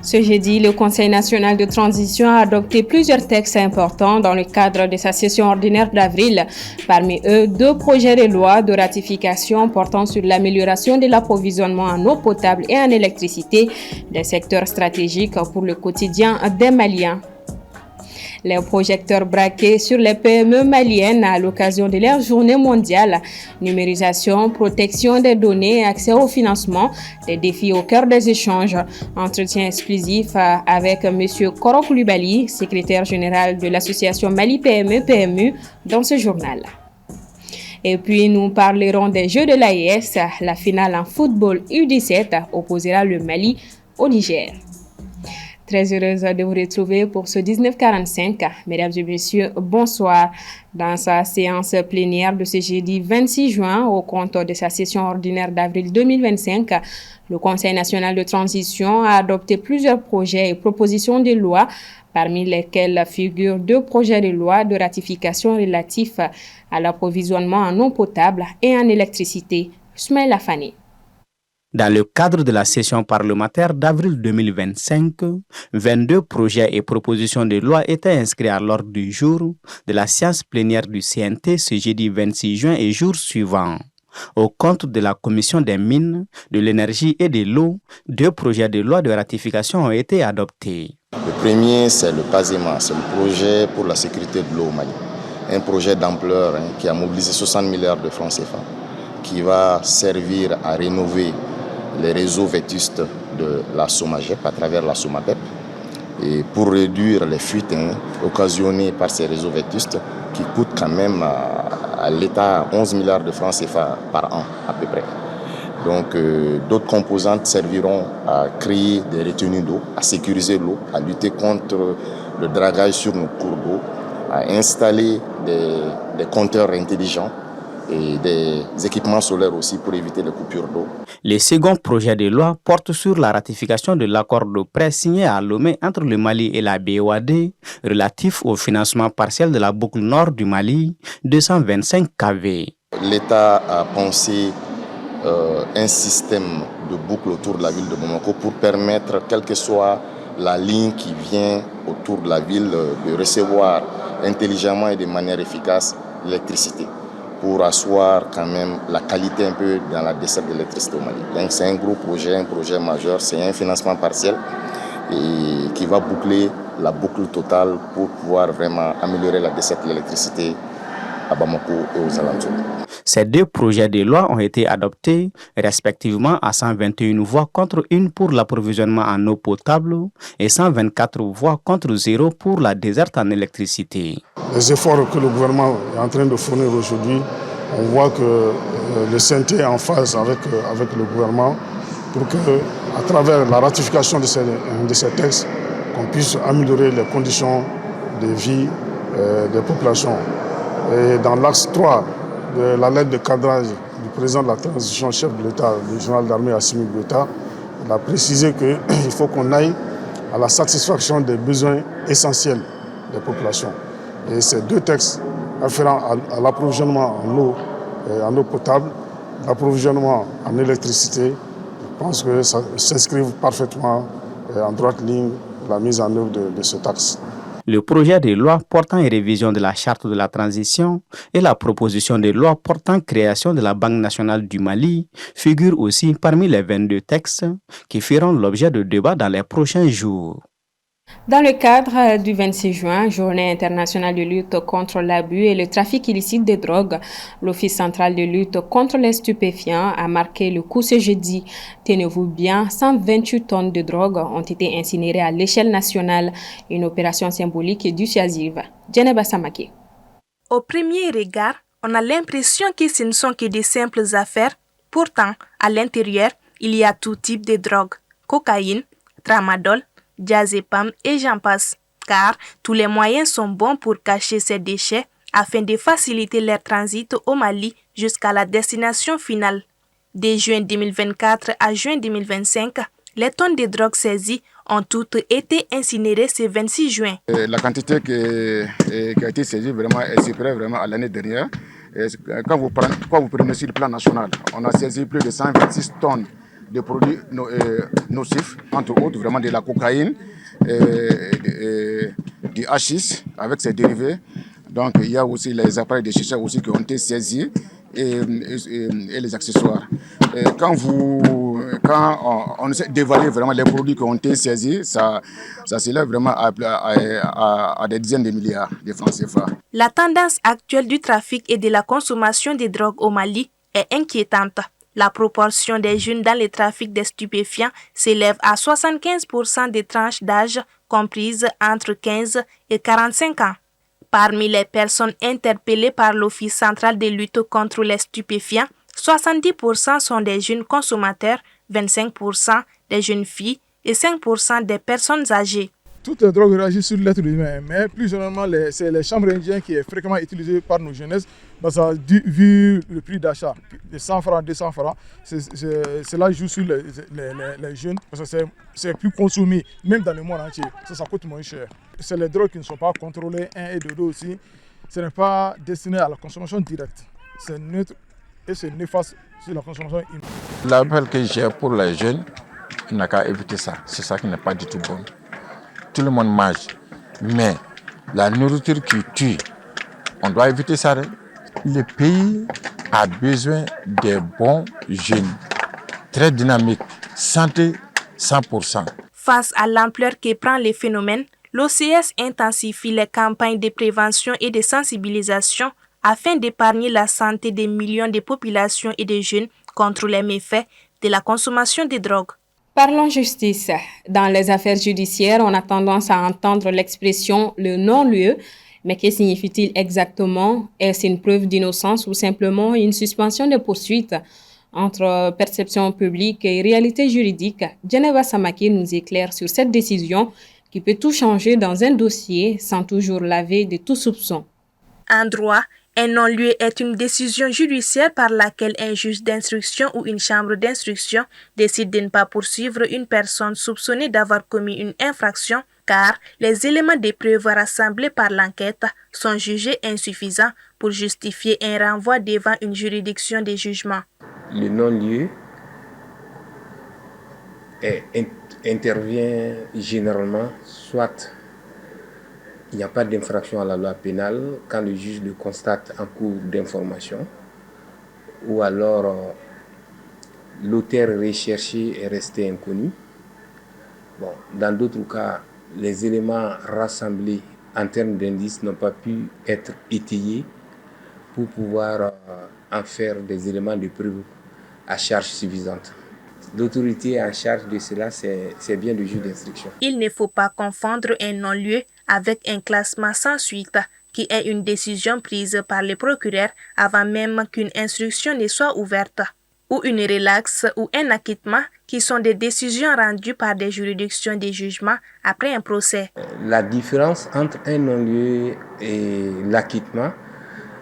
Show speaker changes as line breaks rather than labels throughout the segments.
Ce jeudi, le Conseil national de transition a adopté plusieurs textes importants dans le cadre de sa session ordinaire d'avril. Parmi eux, 2 projets de loi de ratification portant sur l'amélioration de l'approvisionnement en eau potable et en électricité, des secteurs stratégiques pour le quotidien des Maliens. Les projecteurs braqués sur les PME maliennes à l'occasion de leur journée mondiale. Numérisation, protection des données et accès au financement, des défis au cœur des échanges. Entretien exclusif avec M. Koro Koulibaly, secrétaire général de l'association Mali PME-PMU, dans ce journal. Et puis, nous parlerons des Jeux de l'AES. La finale en football U17 opposera le Mali au Niger. Très heureuse de vous retrouver pour ce 1945. Mesdames et messieurs, bonsoir. Dans sa séance plénière de ce jeudi 26 juin, au compte de sa session ordinaire d'avril 2025, le Conseil national de transition a adopté plusieurs projets et propositions de loi, parmi lesquels figurent 2 projets de loi de ratification relatifs à l'approvisionnement en eau potable et en électricité. Soumaïla Fani.
Dans le cadre de la session parlementaire d'avril 2025, 22 projets et propositions de loi étaient inscrits à l'ordre du jour de la séance plénière du CNT ce jeudi 26 juin et jours suivants. Au compte de la Commission des mines, de l'énergie et de l'eau, 2 projets de loi de ratification ont été adoptés.
Le premier, c'est le PASEMA, c'est le projet pour la sécurité de l'eau au Mali. Un projet d'ampleur qui a mobilisé 60 milliards de francs CFA, qui va servir à rénover les réseaux vétustes de la SOMAGEP à travers la SOMAPEP et pour réduire les fuites occasionnées par ces réseaux vétustes qui coûtent quand même à l'État 11 milliards de francs CFA par an à peu près. Donc d'autres composantes serviront à créer des retenues d'eau, à sécuriser l'eau, à lutter contre le dragage sur nos cours d'eau, à installer des compteurs intelligents et des équipements solaires aussi pour éviter les coupures d'eau.
Le second projet de loi porte sur la ratification de l'accord de prêt signé à Lomé entre le Mali et la BOAD relatif au financement partiel de la boucle nord du Mali, 225 kV.
L'État a pensé un système de boucle autour de la ville de Bamako pour permettre, quelle que soit la ligne qui vient autour de la ville, de recevoir intelligemment et de manière efficace l'électricité, pour asseoir quand même la qualité un peu dans la desserte de l'électricité au Mali. Donc c'est un gros projet, un projet majeur, c'est un financement partiel et qui va boucler la boucle totale pour pouvoir vraiment améliorer la desserte de l'électricité à Bamako et aux alentours.
Ces 2 projets de loi ont été adoptés respectivement à 121 voix contre 1 pour l'approvisionnement en eau potable et 124 voix contre 0 pour la desserte en électricité.
Les efforts que le gouvernement est en train de fournir aujourd'hui, on voit que le CNT est en phase avec le gouvernement pour que, à travers la ratification de ces textes, qu'on puisse améliorer les conditions de vie des populations. Et dans l'axe 3 de la lettre de cadrage du président de la transition, chef de l'État, le général d'armée Assimi Goïta, il a précisé qu'il faut qu'on aille à la satisfaction des besoins essentiels des populations. Et ces 2 textes afférents à l'approvisionnement en eau potable, l'approvisionnement en électricité, je pense que ça s'inscrivent parfaitement en droite ligne de la mise en œuvre de ce texte.
Le projet de loi portant révision de la charte de la transition et la proposition de loi portant création de la Banque nationale du Mali figurent aussi parmi les 22 textes qui feront l'objet de débats dans les prochains jours.
Dans le cadre du 26 juin, journée internationale de lutte contre l'abus et le trafic illicite de drogue, l'Office central de lutte contre les stupéfiants a marqué le coup ce jeudi. Tenez-vous bien, 128 tonnes de drogue ont été incinérées à l'échelle nationale, une opération symbolique et dissuasive. Djeneba Samake.
Au premier regard, on a l'impression que ce ne sont que de simples affaires. Pourtant, à l'intérieur, il y a tout type de drogue, cocaïne, tramadol, diazépam et j'en passe, car tous les moyens sont bons pour cacher ces déchets afin de faciliter leur transit au Mali jusqu'à la destination finale. De juin 2024 à juin 2025, les tonnes de drogue saisies ont toutes été incinérées ce 26 juin.
La quantité qui a été saisie vraiment est supérieure vraiment à l'année dernière. Quand vous prenez sur le plan national, on a saisi plus de 126 tonnes des produits nocifs, entre autres vraiment de la cocaïne, du hachis avec ses dérivés. Donc il y a aussi les appareils de chicha aussi qui ont été saisis et les accessoires. Quand on essaie d'évaluer vraiment les produits qui ont été saisis, ça s'élève vraiment à des dizaines de milliards de francs CFA.
La tendance actuelle du trafic et de la consommation des drogues au Mali est inquiétante. La proportion des jeunes dans le trafic des stupéfiants s'élève à 75% des tranches d'âge comprises entre 15 et 45 ans. Parmi les personnes interpellées par l'Office central de lutte contre les stupéfiants, 70% sont des jeunes consommateurs, 25% des jeunes filles et 5% des personnes âgées.
Toutes les drogues réagissent sur l'être humain, mais plus généralement, c'est les chambres indiennes qui est fréquemment utilisée par nos jeunesses. Vu le prix d'achat de 100 francs, 200 francs, cela joue sur les jeunes parce que c'est plus consommé, même dans le monde entier. Ça coûte moins cher. C'est les drogues qui ne sont pas contrôlées, 1 et 2 aussi. Ce n'est pas destiné à la consommation directe. C'est neutre et c'est néfaste sur la consommation humaine.
L'appel que j'ai pour les jeunes, il n'a qu'à éviter ça. C'est ça qui n'est pas du tout bon. Tout le monde mange, mais la nourriture qui tue, on doit éviter ça. Le pays a besoin de bons jeunes, très dynamiques, santé 100%.
Face à l'ampleur que prend le phénomène, l'OCS intensifie les campagnes de prévention et de sensibilisation afin d'épargner la santé des millions de populations et de jeunes contre les méfaits de la consommation de drogue.
Parlons justice. Dans les affaires judiciaires, on a tendance à entendre l'expression « le non-lieu ». Mais que signifie-t-il exactement? Est-ce une preuve d'innocence ou simplement une suspension de poursuite? Entre perception publique et réalité juridique, Geneva Samaki nous éclaire sur cette décision qui peut tout changer dans un dossier sans toujours laver de tout soupçon.
En droit, un non-lieu est une décision judiciaire par laquelle un juge d'instruction ou une chambre d'instruction décide de ne pas poursuivre une personne soupçonnée d'avoir commis une infraction car les éléments de preuve rassemblés par l'enquête sont jugés insuffisants pour justifier un renvoi devant une juridiction de jugement.
Le non-lieu intervient généralement soit il n'y a pas d'infraction à la loi pénale quand le juge le constate en cours d'information, ou alors l'auteur recherché est resté inconnu. Bon, dans d'autres cas, les éléments rassemblés en termes d'indices n'ont pas pu être étayés pour pouvoir en faire des éléments de preuve à charge suffisante. L'autorité en charge de cela, c'est bien le juge d'instruction.
Il ne faut pas confondre un non-lieu avec un classement sans suite, qui est une décision prise par le procureur avant même qu'une instruction ne soit ouverte, ou une relaxe ou un acquittement, qui sont des décisions rendues par des juridictions de jugement après un procès.
La différence entre un non-lieu et l'acquittement,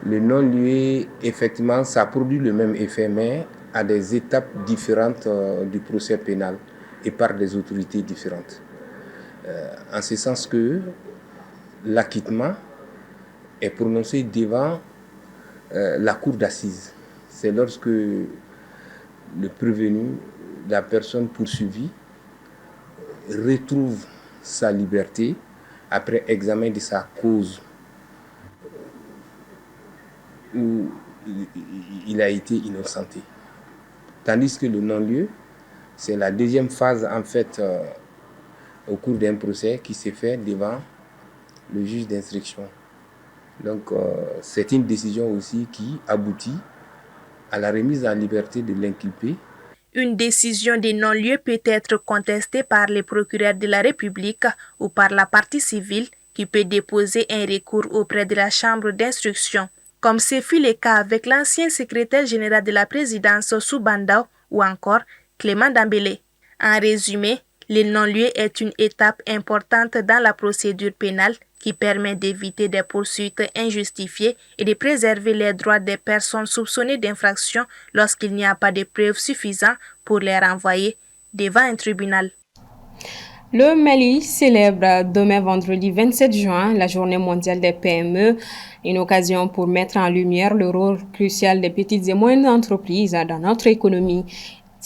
le non-lieu, effectivement, ça produit le même effet, mais à des étapes différentes du procès pénal et par des autorités différentes. En ce sens que l'acquittement est prononcé devant la cour d'assises. C'est lorsque le prévenu, la personne poursuivie, retrouve sa liberté après examen de sa cause où il a été innocenté. Tandis que le non-lieu, c'est la deuxième phase en fait au cours d'un procès qui s'est fait devant le juge d'instruction. Donc c'est une décision aussi qui aboutit à la remise en liberté de l'inculpé.
Une décision de non-lieu peut être contestée par le procureur de la République ou par la partie civile qui peut déposer un recours auprès de la chambre d'instruction, comme ce fut le cas avec l'ancien secrétaire général de la présidence Soubandao ou encore Clément Dambélé. En résumé, le non-lieu est une étape importante dans la procédure pénale qui permet d'éviter des poursuites injustifiées et de préserver les droits des personnes soupçonnées d'infraction lorsqu'il n'y a pas de preuves suffisantes pour les renvoyer devant un tribunal.
Le Mali célèbre demain vendredi 27 juin la journée mondiale des PME, une occasion pour mettre en lumière le rôle crucial des petites et moyennes entreprises dans notre économie.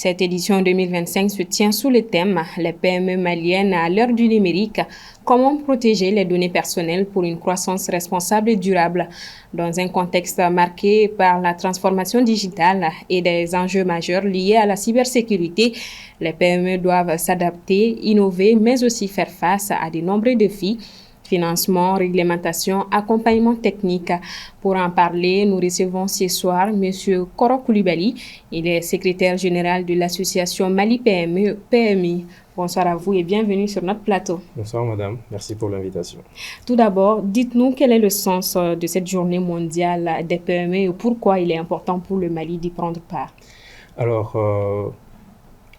Cette édition 2025 se tient sous le thème « Les PME maliennes à l'heure du numérique. Comment protéger les données personnelles pour une croissance responsable et durable ?» Dans un contexte marqué par la transformation digitale et des enjeux majeurs liés à la cybersécurité, les PME doivent s'adapter, innover, mais aussi faire face à de nombreux défis. Financement, réglementation, accompagnement technique. Pour en parler, nous recevons ce soir M. Koro Koulibaly. Il est secrétaire général de l'association Mali PMI. Bonsoir à vous et bienvenue sur notre plateau.
Bonsoir madame, merci pour l'invitation.
Tout d'abord, dites-nous quel est le sens de cette journée mondiale des PME et pourquoi il est important pour le Mali d'y prendre part.
Alors,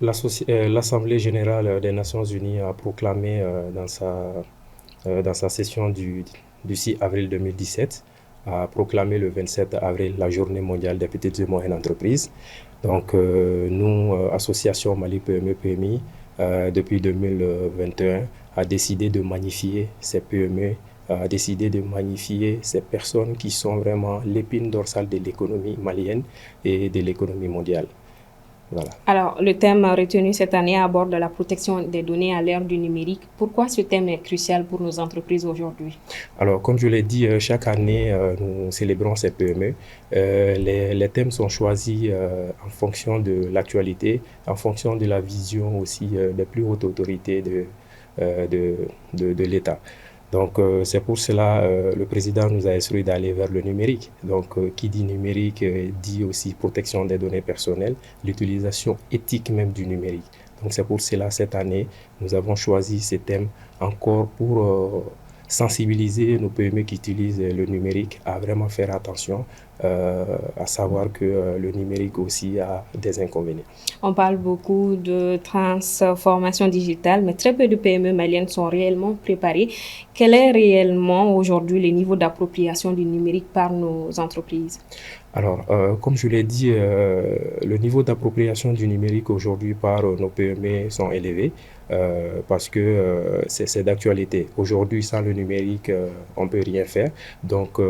l'Assemblée générale des Nations Unies a proclamé dans sa session du 6 avril 2017, a proclamé le 27 avril la journée mondiale des petites et moyennes entreprises. Donc nous, Association Mali PMI, depuis 2021, a décidé de magnifier ces PME, a décidé de magnifier ces personnes qui sont vraiment l'épine dorsale de l'économie malienne et de l'économie mondiale. Voilà.
Alors, le thème retenu cette année aborde la protection des données à l'ère du numérique. Pourquoi ce thème est crucial pour nos entreprises aujourd'hui?
Alors, comme je l'ai dit, chaque année, nous célébrons ces PME. Les thèmes sont choisis en fonction de l'actualité, en fonction de la vision aussi des plus hautes autorités de l'État. Donc, c'est pour cela le président nous a instruit d'aller vers le numérique. Donc, qui dit numérique dit aussi protection des données personnelles, l'utilisation éthique même du numérique. Donc, c'est pour cela, cette année, nous avons choisi ces thèmes encore pour sensibiliser nos PME qui utilisent le numérique à vraiment faire attention, à savoir que le numérique aussi a des inconvénients.
On parle beaucoup de transformation digitale, mais très peu de PME maliennes sont réellement préparées. Quel est réellement aujourd'hui le niveau d'appropriation du numérique par nos entreprises?
Alors, comme je l'ai dit, le niveau d'appropriation du numérique aujourd'hui par nos PME sont élevés parce que c'est d'actualité. Aujourd'hui, sans le numérique, on ne peut rien faire. Donc,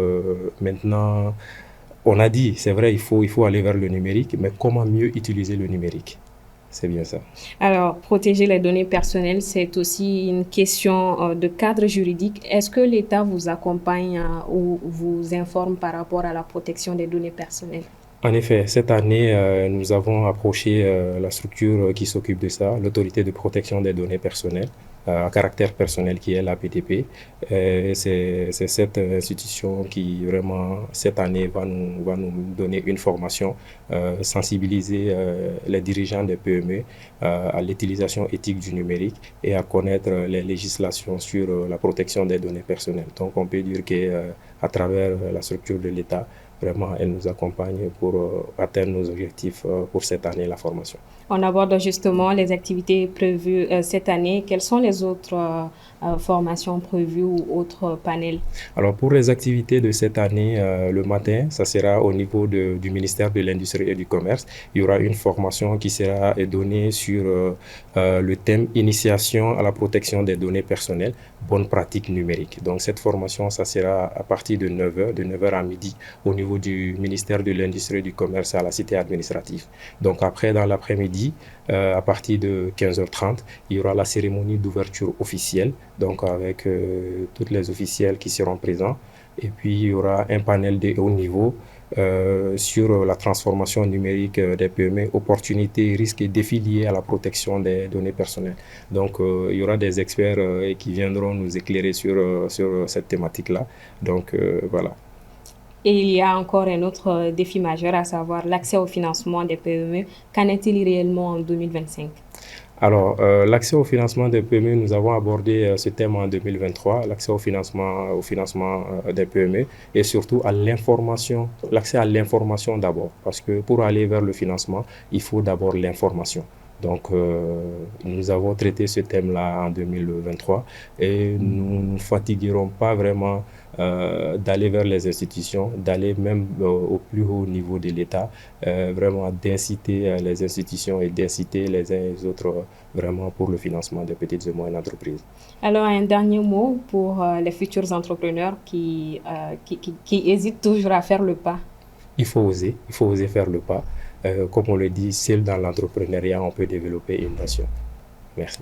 maintenant, on a dit, c'est vrai, il faut aller vers le numérique, mais comment mieux utiliser le numérique? C'est bien ça.
Alors, protéger les données personnelles, c'est aussi une question de cadre juridique. Est-ce que l'État vous accompagne ou vous informe par rapport à la protection des données personnelles?
En effet, cette année, nous avons approché la structure qui s'occupe de ça, l'autorité de protection des données personnelles, à caractère personnel qui est l'APTP. C'est cette institution qui vraiment, cette année, va nous donner une formation, sensibiliser les dirigeants des PME à l'utilisation éthique du numérique et à connaître les législations sur la protection des données personnelles. Donc on peut dire qu'à travers la structure de l'État, vraiment, elle nous accompagne pour atteindre nos objectifs pour cette année, la formation.
On aborde justement les activités prévues cette année. Quelles sont les autres formations prévues ou autres panels?
Alors, pour les activités de cette année, le matin, ça sera au niveau du ministère de l'Industrie et du Commerce. Il y aura une formation qui sera donnée sur le thème « Initiation à la protection des données personnelles, bonnes pratiques numériques ». Donc, cette formation, ça sera à partir de 9h, de 9h à midi, au niveau du ministère de l'Industrie et du Commerce à la cité administrative. Donc, après, dans l'après-midi, à partir de 15h30, il y aura la cérémonie d'ouverture officielle, donc avec tous les officiels qui seront présents. Et puis, il y aura un panel de haut niveau sur la transformation numérique des PME, opportunités, risques et défis liés à la protection des données personnelles. Donc, il y aura des experts qui viendront nous éclairer sur cette thématique-là. Donc, voilà.
Et il y a encore un autre défi majeur, à savoir l'accès au financement des PME. Qu'en est-il réellement en 2025?
Alors, l'accès au financement des PME, nous avons abordé ce thème en 2023, l'accès au financement des PME et surtout à l'information, l'accès à l'information d'abord. Parce que pour aller vers le financement, il faut d'abord l'information. Donc, nous avons traité ce thème-là en 2023 et nous ne fatiguerons pas vraiment d'aller vers les institutions, d'aller même au plus haut niveau de l'État, vraiment d'inciter les institutions et d'inciter les uns et les autres vraiment pour le financement des petites et moyennes entreprises.
Alors, un dernier mot pour les futurs entrepreneurs qui hésitent toujours à faire le pas.
Il faut oser faire le pas. comme on le dit, seul dans l'entrepreneuriat, on peut développer une nation. Merci.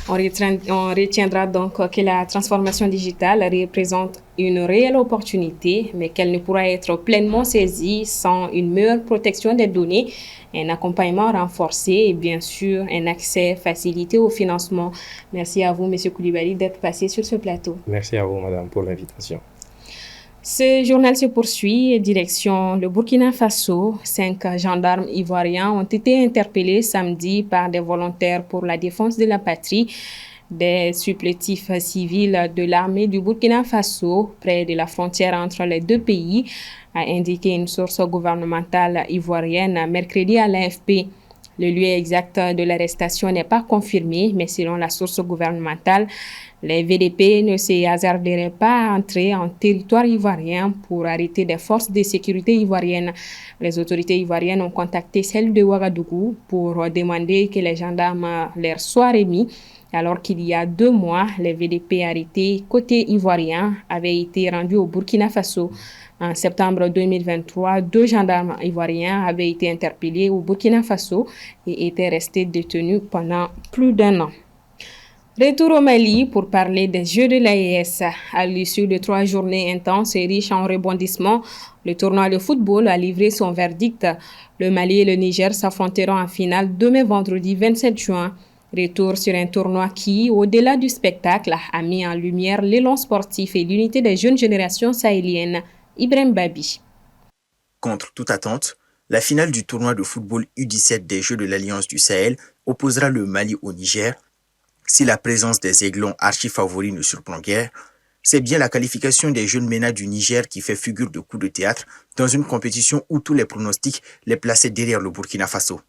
On retiendra donc que la transformation digitale représente une réelle opportunité, mais qu'elle ne pourra être pleinement saisie sans une meilleure protection des données, un accompagnement renforcé et bien sûr un accès facilité au financement. Merci à vous, M. Koulibaly, d'être passé sur ce plateau.
Merci à vous, madame, pour l'invitation.
Ce journal se poursuit. Direction le Burkina Faso. 5 gendarmes ivoiriens ont été interpellés samedi par des volontaires pour la défense de la patrie. Des supplétifs civils de l'armée du Burkina Faso, près de la frontière entre les deux pays, a indiqué une source gouvernementale ivoirienne mercredi à l'AFP. Le lieu exact de l'arrestation n'est pas confirmé, mais selon la source gouvernementale, les VDP ne se hasarderaient pas à entrer en territoire ivoirien pour arrêter des forces de sécurité ivoiriennes. Les autorités ivoiriennes ont contacté celles de Ouagadougou pour demander que les gendarmes leur soient remis, alors qu'il y a 2 mois, les VDP arrêtés côté ivoirien avaient été rendus au Burkina Faso. En septembre 2023, 2 gendarmes ivoiriens avaient été interpellés au Burkina Faso et étaient restés détenus pendant plus d'1 an. Retour au Mali pour parler des Jeux de l'AES. À l'issue de 3 journées intenses et riches en rebondissements, le tournoi de football a livré son verdict. Le Mali et le Niger s'affronteront en finale demain vendredi 27 juin. Retour sur un tournoi qui, au-delà du spectacle, a mis en lumière l'élan sportif et l'unité des jeunes générations sahéliennes. Ibrahim Babi.
Contre toute attente, la finale du tournoi de football U17 des Jeux de l'Alliance du Sahel opposera le Mali au Niger. Si la présence des Aiglons archi-favoris ne surprend guère, c'est bien la qualification des jeunes MENA du Niger qui fait figure de coup de théâtre dans une compétition où tous les pronostics les plaçaient derrière le Burkina Faso.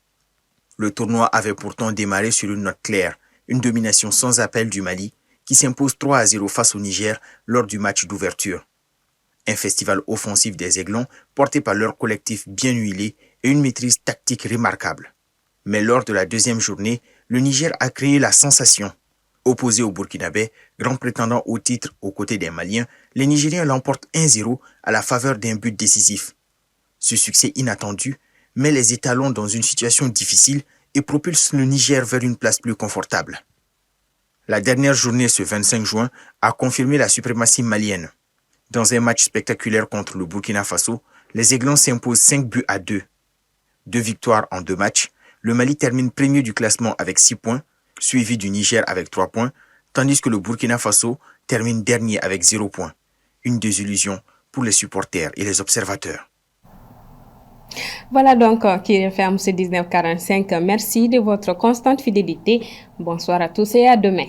Le tournoi avait pourtant démarré sur une note claire, une domination sans appel du Mali qui s'impose 3-0 face au Niger lors du match d'ouverture. Un festival offensif des Aiglons porté par leur collectif bien huilé et une maîtrise tactique remarquable. Mais lors de la deuxième journée, le Niger a créé la sensation. Opposé au Burkinabé, grand prétendant au titre aux côtés des Maliens, les Nigériens l'emportent 1-0 à la faveur d'un but décisif. Ce succès inattendu met les étalons dans une situation difficile et propulse le Niger vers une place plus confortable. La dernière journée, ce 25 juin, a confirmé la suprématie malienne. Dans un match spectaculaire contre le Burkina Faso, les Aiglons s'imposent 5-2. 2 victoires en 2 matchs, le Mali termine premier du classement avec 6 points, suivi du Niger avec 3 points, tandis que le Burkina Faso termine dernier avec 0 points. Une désillusion pour les supporters et les observateurs.
Voilà donc qui referme ce 1945. Merci de votre constante fidélité. Bonsoir à tous et à demain.